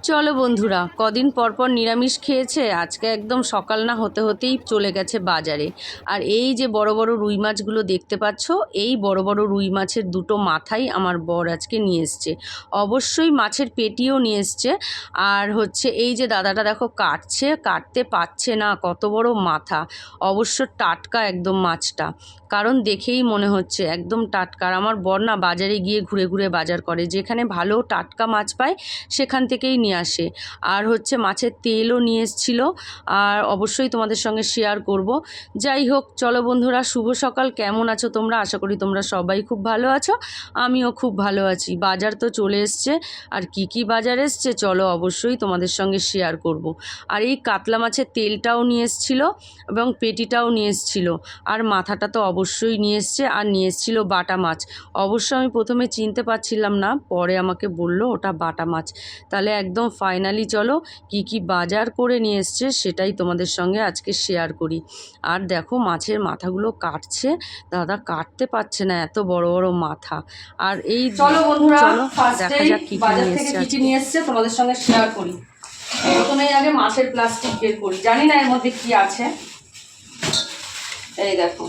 চলো বন্ধুরা, কদিন পর পর নিরামিষ খেয়েছে, আজকে একদম সকাল না হতে হতেই চলে গেছে বাজারে। আর এই যে বড় বড় রুই মাছগুলো দেখতে পাচ্ছ, এই বড় বড় রুই মাছের দুটো মাথাই আমার বর আজকে নিয়ে এসছে। অবশ্যই মাছের পেটিও নিয়ে এসছে। আর হচ্ছে এই যে দাদাটা দেখো কাটতে পারছে না, কত বড় মাথা। অবশ্য টাটকা একদম মাছটা, কারণ দেখেই মনে হচ্ছে একদম টাটকা। আর আমার বর না বাজারে গিয়ে ঘুরে ঘুরে বাজার করে, যেখানে ভালো টাটকা মাছ পায় সেখান থেকেই নিয়ে আসে। আর হচ্ছে মাছের তেলও নিয়ে এসেছিল, আর অবশ্যই তোমাদের সঙ্গে শেয়ার করব। যাই হোক, চলো বন্ধুরা, শুভ সকাল। কেমন আছো তোমরা? আশা করি তোমরা সবাই খুব ভালো আছো, আমিও খুব ভালো আছি। বাজার তো চলে এসছে, আর কি কি বাজার এসছে চলো অবশ্যই তোমাদের সঙ্গে শেয়ার করব। আর এই কাতলা মাছের তেলটাও নিয়ে এসেছিল এবং পেটিটাও নিয়ে এসেছিল, আর মাথাটা তো অবশ্যই নিয়ে এসছে, আর নিয়ে এসেছিল বাটা মাছ। অবশ্য আমি প্রথমে চিনতে পারছিলাম না, পরে আমাকে বললো ওটা বাটা মাছ। তাহলে একদম ফাইনালি চলো কি কি বাজার করে নিয়ে এসছে সেটাই তোমাদের সঙ্গে আজকে শেয়ার করি। আর দেখো মাছের মাথাগুলো কাটছে, দাদা কাটতে পারছে না, এত বড় বড় মাথা। আর এই চলো বন্ধুরা, দেখা যাক কি কি বাজার নিয়ে থেকে এসছে কি কি নিয়ে এসছে তোমাদের সঙ্গে শেয়ার করি। প্রথমেই আগে মাছের প্লাস্টিক বের করি, জানি না এর মধ্যে কি আছে। এই দেখো,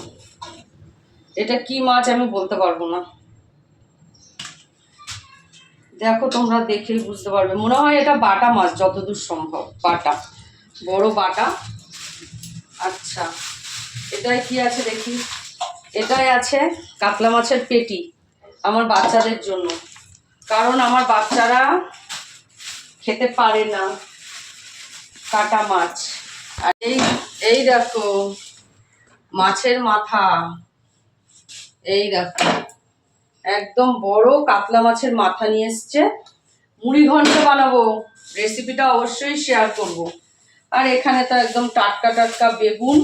এটা কি মাছ আমি বলতে পারবো না, দেখো তোমরা দেখেই বুঝতে পারবে। মনে হয় এটা বাটা মাছ, যতদূর সম্ভব বাটা, বড় বাটা। আচ্ছা, এটাই কি আছে দেখি। এটাই আছে কাতলা মাছের পেটি আমার বাচ্চাদের জন্য, কারণ আমার বাচ্চারা খেতে পারে না কাটা মাছ। আর এই দেখো মাছের মাথা, এই দেখো একদম বড় কাতলা মাছের মাথা নিয়ে এসছে। মুড়ি ঘন্ট বানাবো, রেসিপিটা অবশ্যই শেয়ার করব। আর এখানে তো একদম টাটকা টাটকা বেগুন,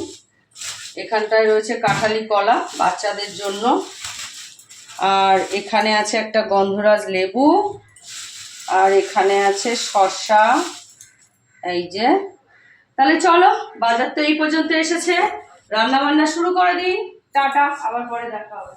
এখানটায় রয়েছে কাঁঠালি কলা বাচ্চাদের জন্য, আর এখানে আছে একটা গন্ধরাজ লেবু, আর এখানে আছে শসা। এই যে, তাহলে চলো, বাজার তো এই পর্যন্ত এসেছে, রান্না বান্না শুরু করে দিই। টাটা, আবার পরে দেখা হবে।